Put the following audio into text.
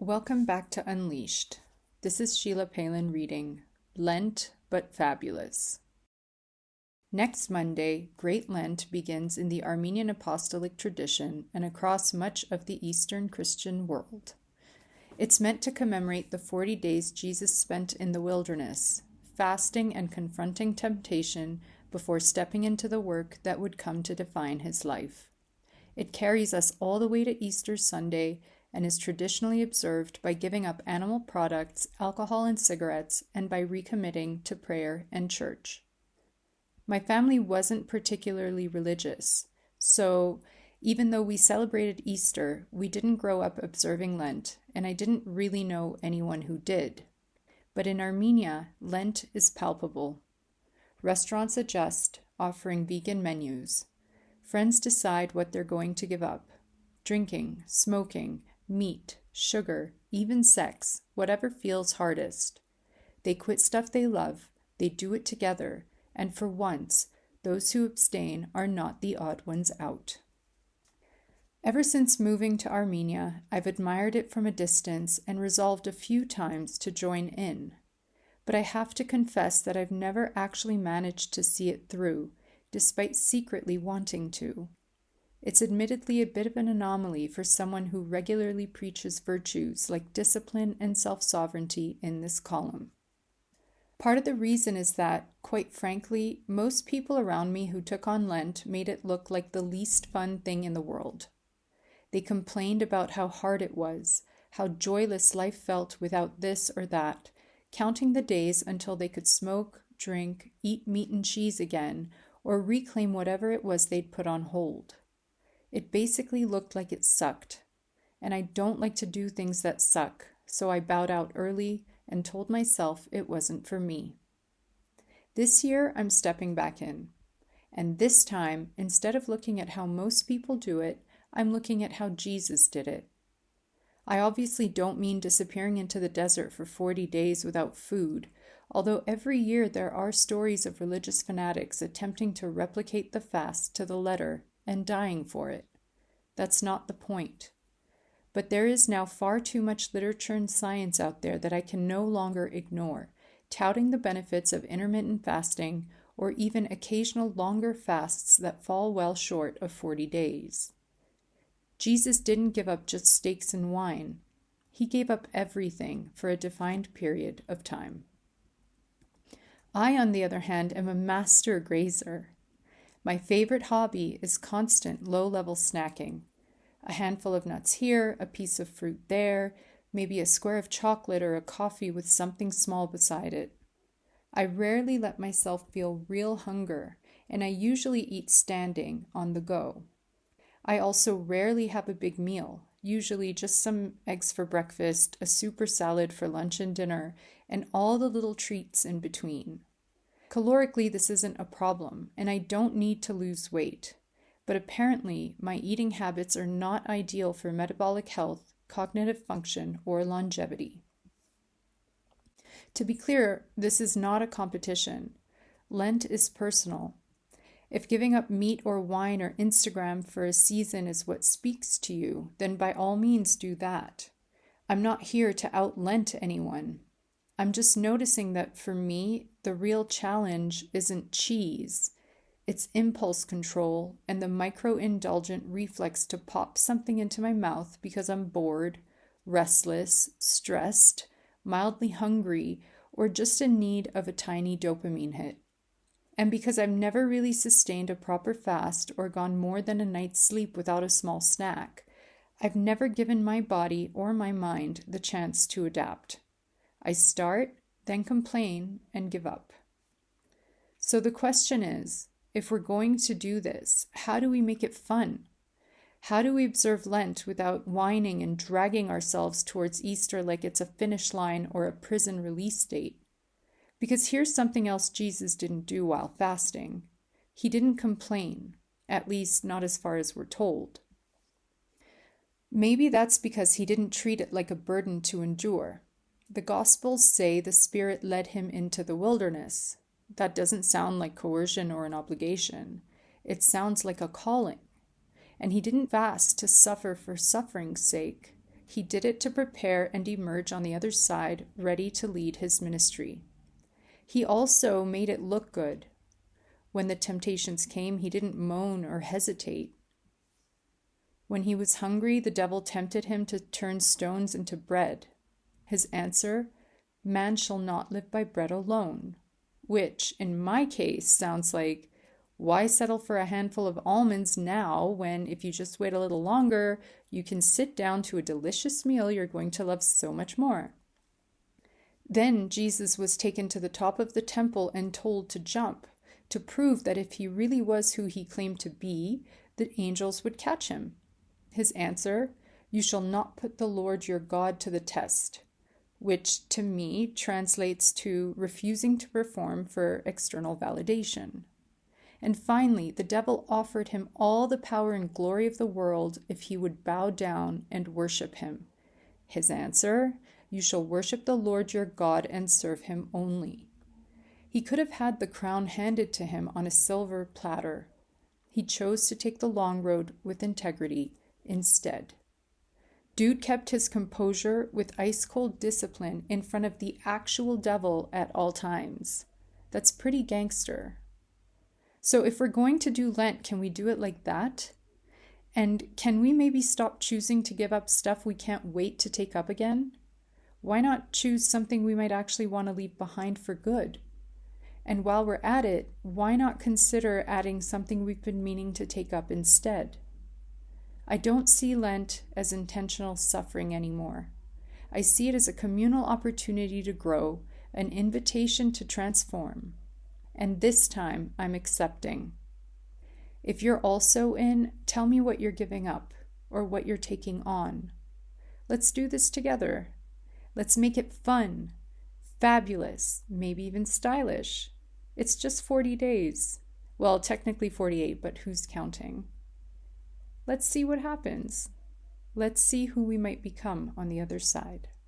Welcome back to Unleashed. This is Sheila Paylan reading Lent but Fabulous. Next Monday, Great Lent begins in the Armenian apostolic tradition and across much of the Eastern Christian world. It's meant to commemorate the 40 days Jesus spent in the wilderness, fasting and confronting temptation before stepping into the work that would come to define his life. It carries us all the way to Easter Sunday and is traditionally observed by giving up animal products, alcohol, and cigarettes, and by recommitting to prayer and church. My family wasn't particularly religious, so even though we celebrated Easter, we didn't grow up observing Lent, and I didn't really know anyone who did. But in Armenia, Lent is palpable. Restaurants adjust, offering vegan menus. Friends decide what they're going to give up. Drinking, smoking, meat, sugar, even sex, whatever feels hardest. They quit stuff they love, they do it together, and for once, those who abstain are not the odd ones out. Ever since moving to Armenia, I've admired it from a distance and resolved a few times to join in. But I have to confess that I've never actually managed to see it through, despite secretly wanting to. It's admittedly a bit of an anomaly for someone who regularly preaches virtues like discipline and self-sovereignty in this column. Part of the reason is that, quite frankly, most people around me who took on Lent made it look like the least fun thing in the world. They complained about how hard it was, how joyless life felt without this or that, counting the days until they could smoke, drink, eat meat and cheese again, or reclaim whatever it was they'd put on hold. It basically looked like it sucked, and I don't like to do things that suck, so I bowed out early and told myself it wasn't for me. This year, I'm stepping back in, and this time, instead of looking at how most people do it, I'm looking at how Jesus did it. I obviously don't mean disappearing into the desert for 40 days without food, although every year there are stories of religious fanatics attempting to replicate the fast to the letter and dying for it. That's not the point. But there is now far too much literature and science out there that I can no longer ignore, touting the benefits of intermittent fasting or even occasional longer fasts that fall well short of 40 days. Jesus didn't give up just steaks and wine. He gave up everything for a defined period of time. I, on the other hand, am a master grazer. My favorite hobby is constant low-level snacking. A handful of nuts here, a piece of fruit there, maybe a square of chocolate or a coffee with something small beside it. I rarely let myself feel real hunger, and I usually eat standing on the go. I also rarely have a big meal, usually just some eggs for breakfast, a soup or salad for lunch and dinner, and all the little treats in between. Calorically, this isn't a problem, and I don't need to lose weight. But apparently, my eating habits are not ideal for metabolic health, cognitive function, or longevity. To be clear, this is not a competition. Lent is personal. If giving up meat or wine or Instagram for a season is what speaks to you, then by all means do that. I'm not here to out-Lent anyone. I'm just noticing that for me, the real challenge isn't cheese. It's impulse control and the micro-indulgent reflex to pop something into my mouth because I'm bored, restless, stressed, mildly hungry, or just in need of a tiny dopamine hit. And because I've never really sustained a proper fast or gone more than a night's sleep without a small snack, I've never given my body or my mind the chance to adapt. I start, then complain, and give up. So the question is, if we're going to do this, how do we make it fun? How do we observe Lent without whining and dragging ourselves towards Easter like it's a finish line or a prison release date? Because here's something else Jesus didn't do while fasting. He didn't complain, at least not as far as we're told. Maybe that's because he didn't treat it like a burden to endure. The Gospels say the Spirit led him into the wilderness. That doesn't sound like coercion or an obligation. It sounds like a calling. And he didn't fast to suffer for suffering's sake. He did it to prepare and emerge on the other side, ready to lead his ministry. He also made it look good. When the temptations came, he didn't moan or hesitate. When he was hungry, the devil tempted him to turn stones into bread. His answer, "Man shall not live by bread alone," which, in my case, sounds like, why settle for a handful of almonds now when, if you just wait a little longer, you can sit down to a delicious meal you're going to love so much more? Then Jesus was taken to the top of the temple and told to jump, to prove that if he really was who he claimed to be, the angels would catch him. His answer, "You shall not put the Lord your God to the test," which to me translates to refusing to perform for external validation. And finally, the devil offered him all the power and glory of the world if he would bow down and worship him. His answer, "You shall worship the Lord your God and serve him only." He could have had the crown handed to him on a silver platter. He chose to take the long road with integrity instead. Dude kept his composure with ice-cold discipline in front of the actual devil at all times. That's pretty gangster. So if we're going to do Lent, can we do it like that? And can we maybe stop choosing to give up stuff we can't wait to take up again? Why not choose something we might actually want to leave behind for good? And while we're at it, why not consider adding something we've been meaning to take up instead? I don't see Lent as intentional suffering anymore. I see it as a communal opportunity to grow, an invitation to transform. And this time, I'm accepting. If you're also in, tell me what you're giving up or what you're taking on. Let's do this together. Let's make it fun, fabulous, maybe even stylish. It's just 40 days. Well, technically 48, but who's counting? Let's see what happens. Let's see who we might become on the other side.